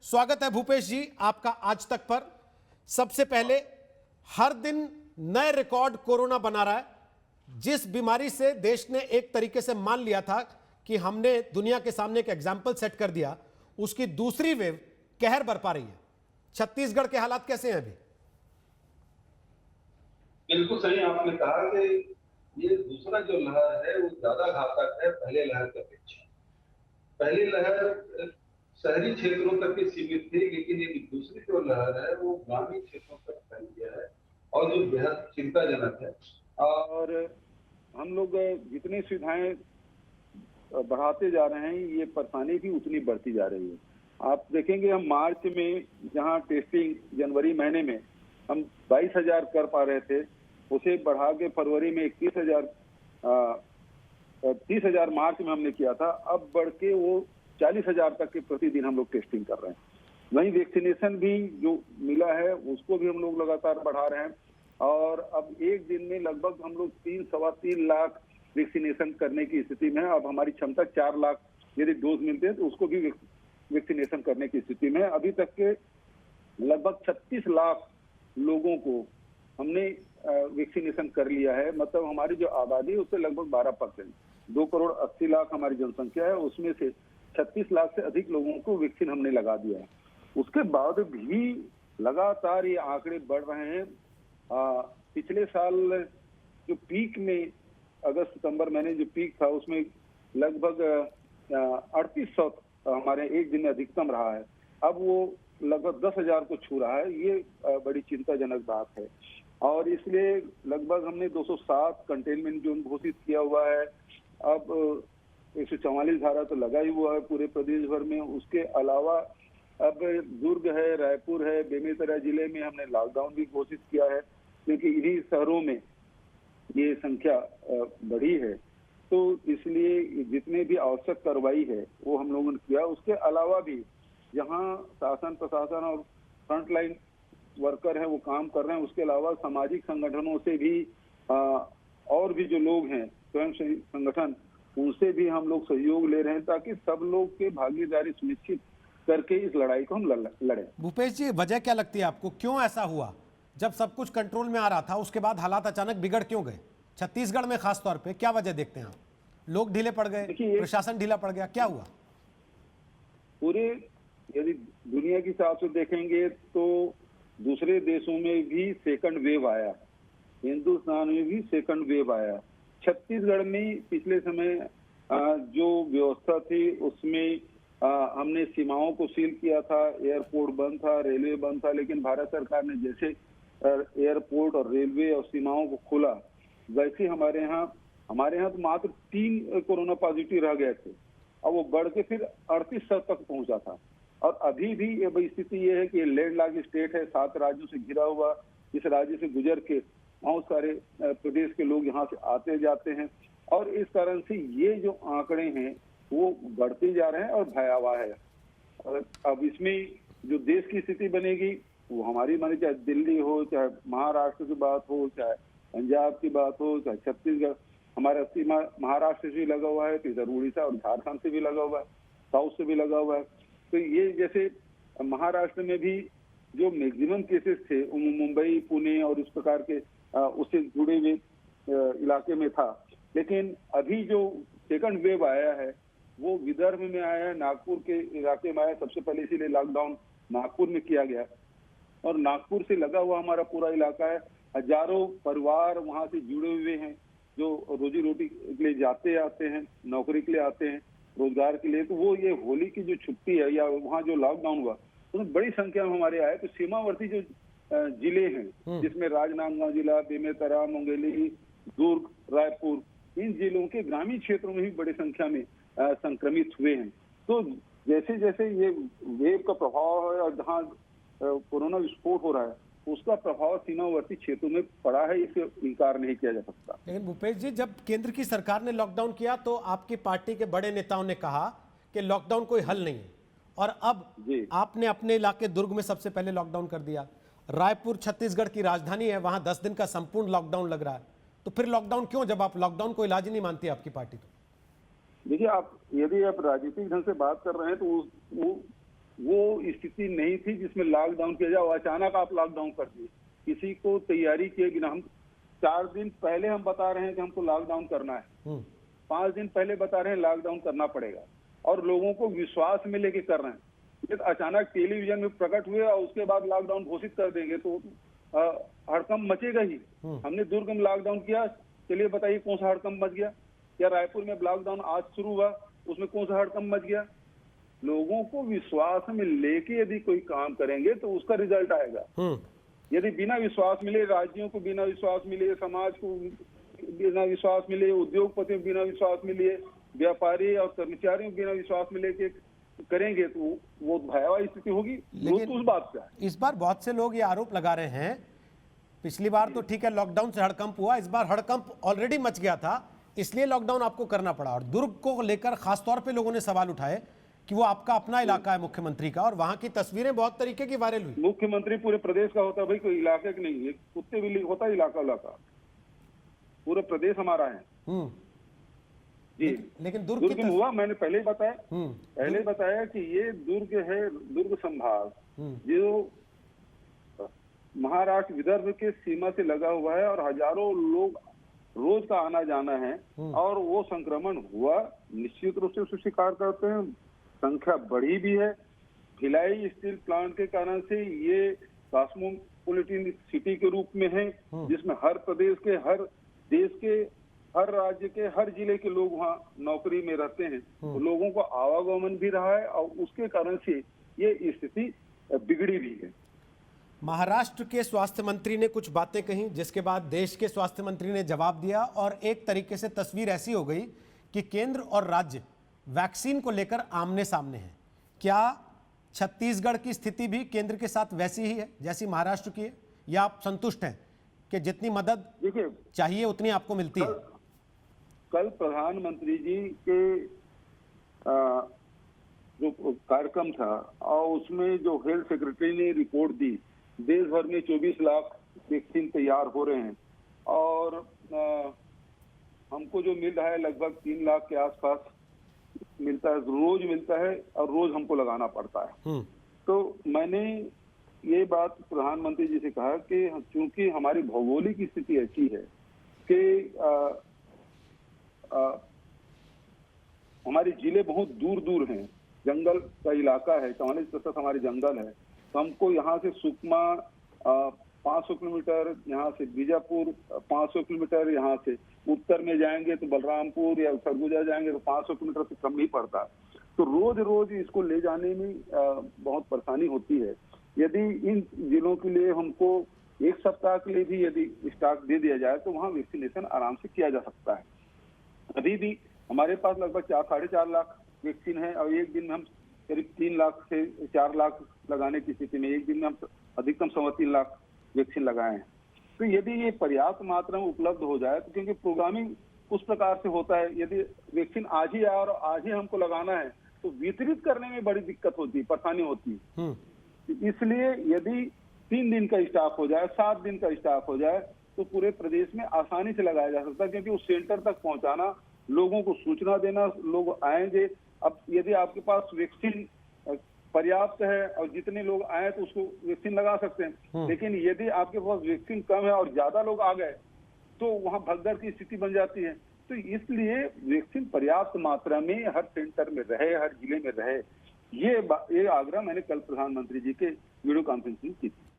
स्वागत है भूपेश जी आपका आज तक पर। सबसे पहले, हर दिन नए रिकॉर्ड कोरोना बना रहा है। जिस बीमारी से देश ने एक तरीके से मान लिया था कि हमने दुनिया के सामने एक एग्जाम्पल सेट कर दिया, उसकी दूसरी वेव कहर बरपा रही है। छत्तीसगढ़ के हालात कैसे हैं अभी? बिल्कुल सही आपने कहा कि ये दूसरा जो लहर है वो ज्यादा घातक है पहले लहर की अपेक्षा। पहली लहर शहरी क्षेत्रों तक ही सीमित थी, लेकिन ये दूसरी जो लहर है वो ग्रामीण क्षेत्रों तक फैल गया है और जो बेहद चिंताजनक है। और हम लोग जितनी सुविधाएं बढ़ाते जा रहे हैं, ये परेशानी भी उतनी बढ़ती जा रही है। आप देखेंगे हम मार्च में जहां टेस्टिंग जनवरी महीने में हम 22,000 कर पा रहे थे, उसे बढ़ा के फरवरी में 30,000 मार्च में हमने किया था। अब बढ़ के वो 40,000 तक के प्रतिदिन हम लोग टेस्टिंग कर रहे हैं। वहीं वैक्सीनेशन भी जो मिला है उसको भी हम लोग लगातार बढ़ा रहे हैं और अब एक दिन में लगभग हम लोग 3-3.25 लाख वैक्सीनेशन करने की स्थिति में है। अब हमारी क्षमता 4 लाख यदि डोज मिलते हैं तो उसको भी वैक्सीनेशन करने की स्थिति में है। अभी तक के लगभग 36 लाख लोगों को हमने वैक्सीनेशन कर लिया है। मतलब हमारी जो आबादी है उससे लगभग 12%, 2,80,00,000 हमारी जनसंख्या है, उसमें से 36 लाख से अधिक लोगों को वैक्सीन हमने लगा दिया है। उसके बाद भी लगातार ये आंकड़े बढ़ रहे हैं। पिछले साल जो पीक में अगस्त सितंबर महीने जो पीक था उसमें लगभग 3800 हमारे एक दिन में अधिकतम रहा है। अब वो लगभग 10,000 को छू रहा है। ये बड़ी चिंताजनक बात है और इसलिए लगभग हमने 207 कंटेनमेंट जोन घोषित किया हुआ है। अब 144 धारा तो लगा ही हुआ है पूरे प्रदेश भर में। उसके अलावा अब दुर्ग है, रायपुर है, बेमेतरा जिले में हमने लॉकडाउन भी घोषित किया है क्योंकि इन्हीं शहरों में ये संख्या बढ़ी है। तो इसलिए जितने भी आवश्यक कार्रवाई है वो हम लोगों ने किया। उसके अलावा भी जहां शासन प्रशासन और फ्रंटलाइन वर्कर हैं वो काम कर रहे हैं, उसके अलावा सामाजिक संगठनों से भी और भी जो लोग हैं स्वयं संगठन, उनसे भी हम लोग सहयोग ले रहे हैं ताकि सब लोग के भागीदारी सुनिश्चित करके इस लड़ाई को हम लड़ें। भूपेश जी, वजह क्या लगती है आपको, क्यों ऐसा हुआ? जब सब कुछ कंट्रोल में आ रहा था उसके बाद हालात अचानक बिगड़ क्यों गए? छत्तीसगढ़ में खास तौर पे क्या वजह देखते हैं आप? लोग ढीले पड़ गए, प्रशासन ढीला पड़ गया, क्या हुआ? पूरे यदि दुनिया के हिसाब से देखेंगे तो दूसरे देशों में भी सेकंड वेव आया, हिंदुस्तान में भी सेकंड वेव आया। छत्तीसगढ़ में पिछले समय जो व्यवस्था थी उसमें हमने सीमाओं को सील किया था, एयरपोर्ट बंद था, रेलवे बंद था, लेकिन भारत सरकार ने जैसे एयरपोर्ट और रेलवे और सीमाओं को खोला वैसे हमारे यहाँ तो मात्र 3 कोरोना पॉजिटिव रह गए थे। अब वो बढ़ के फिर 3800 तक पहुंचा था और अभी भी ये स्थिति ये है कि लैंडलॉक स्टेट है, 7 राज्यों से घिरा हुआ। इस राज्य से गुजर के बहुत सारे प्रदेश के लोग यहाँ से आते जाते हैं और इस कारण से ये जो आंकड़े हैं वो बढ़ते जा रहे हैं और भयावह है। और अब इसमें जो देश की स्थिति बनेगी वो हमारी माने, चाहे दिल्ली हो, चाहे महाराष्ट्र की बात हो, चाहे पंजाब की बात हो, चाहे छत्तीसगढ़, हमारा सीमा महाराष्ट्र से भी लगा हुआ है, तो इधर उड़ीसा और झारखंड से भी लगा हुआ है, साउथ से भी लगा हुआ है। तो ये जैसे महाराष्ट्र में भी जो मैक्सिमम केसेस थे मुंबई, पुणे और इस प्रकार के उससे जुड़े हुए इलाके में था, लेकिन अभी जो सेकंड वेव आया है वो विदर्भ में आया है, नागपुर के इलाके में आया सबसे पहले, इसीलिए लॉकडाउन नागपुर में किया गया और नागपुर से लगा हुआ हमारा पूरा इलाका है। हजारों परिवार वहां से जुड़े हुए हैं जो रोजी रोटी के लिए जाते आते हैं, नौकरी के लिए आते हैं, रोजगार के लिए। तो वो ये होली की जो छुट्टी है या वहाँ जो लॉकडाउन हुआ उसमें बड़ी संख्या में हमारे आए। तो सीमावर्ती जो जिले हैं जिसमें राजनांदगांव जिला, बेमेतरा, मुंगेली, दुर्ग, रायपुर, इन जिलों के ग्रामीण क्षेत्रों में भी बड़ी संख्या में संक्रमित हुए हैं। तो जैसे जैसे ये वेव का प्रभाव है और जहाँ कोरोना विस्फोट हो रहा है उसका प्रभाव सीमावर्ती क्षेत्रों में पड़ा है, इसे इनकार नहीं किया जा सकता। लेकिन भूपेश जी, जब केंद्र की सरकार ने लॉकडाउन किया तो आपकी पार्टी के बड़े नेताओं ने कहा कि लॉकडाउन कोई हल नहीं है और अब आपने अपने इलाके दुर्ग में सबसे पहले लॉकडाउन कर दिया। रायपुर छत्तीसगढ़ की राजधानी है, वहां 10 दिन का संपूर्ण लॉकडाउन लग रहा है। तो फिर लॉकडाउन क्यों, जब आप लॉकडाउन को इलाज ही नहीं मानती आपकी पार्टी? तो देखिए, आप यदि आप राजनीतिक ढंग से बात कर रहे हैं तो वो वो स्थिति नहीं थी जिसमें लॉकडाउन किया जाए। अचानक आप लॉकडाउन कर दिए, किसी को तैयारी किए बिना। हम 4 दिन पहले हम बता रहे हैं कि हमको लॉकडाउन करना है, 5 दिन पहले बता रहे हैं लॉकडाउन करना पड़ेगा, और लोगों को विश्वास में लेके कर रहे हैं। ये अचानक टेलीविजन में प्रकट हुए और उसके बाद लॉकडाउन घोषित कर देंगे तो हड़कंप मचेगा ही। हमने दुर्ग में लॉकडाउन किया, चलिए बताइए कौन सा हड़कंप मच गया? या रायपुर में लॉकडाउन आज शुरू हुआ, उसमें कौन सा हड़कंप मच गया? लोगों को विश्वास में लेके यदि कोई काम करेंगे तो उसका रिजल्ट आएगा। यदि बिना विश्वास मिले, राज्यों को बिना विश्वास मिले, समाज को बिना विश्वास मिले, उद्योगपतियों को बिना विश्वास मिले, व्यापारी और कर्मचारियों को बिना विश्वास मिले के करेंगे तो वो भयावह स्थिति होगी। लेकिन उस बात का इस बार बहुत से लोग ये आरोप लगा रहे हैं, पिछली बार तो ठीक है लॉकडाउन से हड़कंप हुआ, इस बार हड़कंप ऑलरेडी मच गया था इसलिए लॉकडाउन आपको करना पड़ा। और दुर्ग को लेकर खासतौर पे लोगों ने सवाल उठाए कि वो आपका अपना इलाका है मुख्यमंत्री का, और वहां की तस्वीरें बहुत तरीके की वायरल हुई। मुख्यमंत्री पूरे प्रदेश का होता है भाई, कोई इलाके का नहीं है। कुत्ते बिल्ली होता है इलाका इलाका, पूरा प्रदेश हमारा है जी। लेकिन दुर्ग दुर्ग में हुआ, मैंने पहले ही बताया कि ये दुर्ग है, दुर्ग संभाग जो महाराष्ट्र विदर्भ के सीमा से लगा हुआ है और हजारों लोग रोज का आना जाना है, और वो संक्रमण हुआ, निश्चित रूप से उसे स्वीकार करते हैं। संख्या बढ़ी भी है। भिलाई स्टील प्लांट के कारण से ये कॉस्मोपॉलिटन सिटी के रूप में है, जिसमें हर प्रदेश के, हर देश के, हर राज्य के, हर जिले के लोग वहाँ नौकरी में रहते हैं। तो लोगों को आवागमन भी रहा है और उसके कारण से ये स्थिति बिगड़ी भी है। महाराष्ट्र के स्वास्थ्य मंत्री ने कुछ बातें कही, जिसके बाद देश के स्वास्थ्य मंत्री ने जवाब दिया, और एक तरीके से तस्वीर ऐसी हो गई कि केंद्र और राज्य वैक्सीन को लेकर आमने सामने हैं। क्या छत्तीसगढ़ की स्थिति भी केंद्र के साथ वैसी ही है जैसी महाराष्ट्र की है, या आप संतुष्ट हैं कि जितनी मदद देखिए चाहिए उतनी आपको मिलती है? कल प्रधानमंत्री जी के जो कार्यक्रम था और उसमें जो हेल्थ सेक्रेटरी ने रिपोर्ट दी, देश भर में 24 लाख वैक्सीन तैयार हो रहे हैं, और हमको जो मिल रहा है लगभग 3 लाख के आसपास मिलता है, रोज मिलता है, और रोज हमको लगाना पड़ता है। तो मैंने ये बात प्रधानमंत्री जी से कहा कि चूंकि हमारी भौगोलिक स्थिति ऐसी है कि हमारे जिले बहुत दूर दूर हैं, जंगल का इलाका है, 44% हमारे जंगल है, तो हमको यहाँ से सुकमा 500 किलोमीटर, यहाँ से बीजापुर 500 किलोमीटर, यहाँ से उत्तर में जाएंगे तो बलरामपुर या सरगुजा जाएंगे तो 500 किलोमीटर से कम नहीं पड़ता। तो रोज रोज इसको ले जाने में बहुत परेशानी होती है। यदि इन जिलों के लिए हमको 1 सप्ताह के लिए भी यदि स्टॉक दे दिया जाए तो वहाँ वैक्सीनेशन आराम से किया जा सकता है। अभी भी हमारे पास लगभग 4-4.5 लाख वैक्सीन है, और एक दिन में हम करीब 3 लाख से 4 लाख लगाने की स्थिति में, एक दिन में हम अधिकतम 3.25 लाख वैक्सीन लगाए हैं। तो यदि ये पर्याप्त मात्रा में उपलब्ध हो जाए, तो क्योंकि प्रोग्रामिंग उस प्रकार से होता है, यदि वैक्सीन आज ही आए और आज ही हमको लगाना है तो वितरित करने में बड़ी दिक्कत होती है, परेशानी होती है। इसलिए यदि 3 दिन का स्टाफ हो जाए, 7 दिन का स्टाफ हो जाए, तो पूरे प्रदेश में आसानी से लगाया जा सकता है, क्योंकि उस सेंटर तक पहुंचाना, लोगों को सूचना देना, लोग आएंगे। अब यदि आपके पास वैक्सीन पर्याप्त है और जितने लोग आए तो उसको वैक्सीन लगा सकते हैं, लेकिन यदि आपके पास वैक्सीन कम है और ज्यादा लोग आ गए तो वहां भगदड़ की स्थिति बन जाती है। तो इसलिए वैक्सीन पर्याप्त मात्रा में हर सेंटर में रहे, हर जिले में रहे, ये आग्रह मैंने कल प्रधानमंत्री जी के वीडियो कॉन्फ्रेंसिंग की थी।